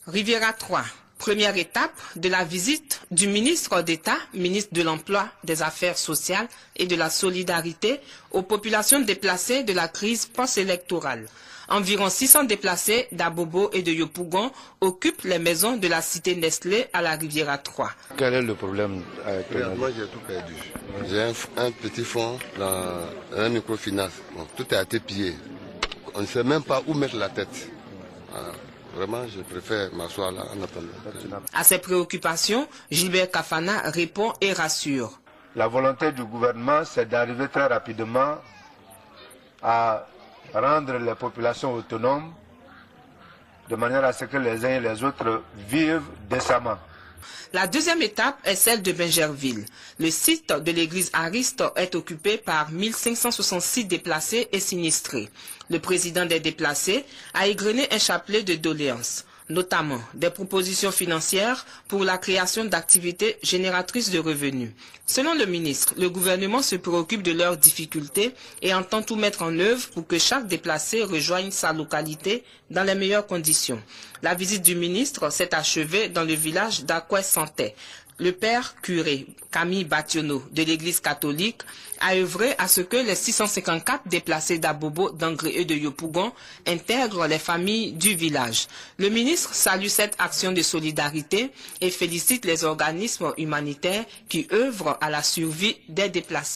Riviera 3, première étape de la visite du ministre d'État, ministre de l'Emploi, des Affaires sociales et de la Solidarité aux populations déplacées de la crise post-électorale. Environ 600 déplacés d'Abobo et de Yopougon occupent les maisons de la cité Nestlé à la Riviera 3. Quel est le problème avec Moi, j'ai tout perdu. J'ai un petit fonds dans un microfinance. Bon, tout a été pillé. On ne sait même pas où mettre la tête. Voilà. Vraiment, je préfère m'asseoir là en attendant. À ces préoccupations, Gilbert Kafana répond et rassure. La volonté du gouvernement, c'est d'arriver très rapidement à rendre les populations autonomes de manière à ce que les uns et les autres vivent décemment. La deuxième étape est celle de Bingerville. Le site de l'église Ariste est occupé par 1566 déplacés et sinistrés. Le président des déplacés a égrené un chapelet de doléances, notamment des propositions financières pour la création d'activités génératrices de revenus. Selon le ministre, le gouvernement se préoccupe de leurs difficultés et entend tout mettre en œuvre pour que chaque déplacé rejoigne sa localité dans les meilleures conditions. La visite du ministre s'est achevée dans le village d'Akwes-Santé. Le père curé Camille Bationneau de l'église catholique a œuvré à ce que les 654 déplacés d'Abobo, d'Angré et de Yopougon intègrent les familles du village. Le ministre salue cette action de solidarité et félicite les organismes humanitaires qui œuvrent à la survie des déplacés.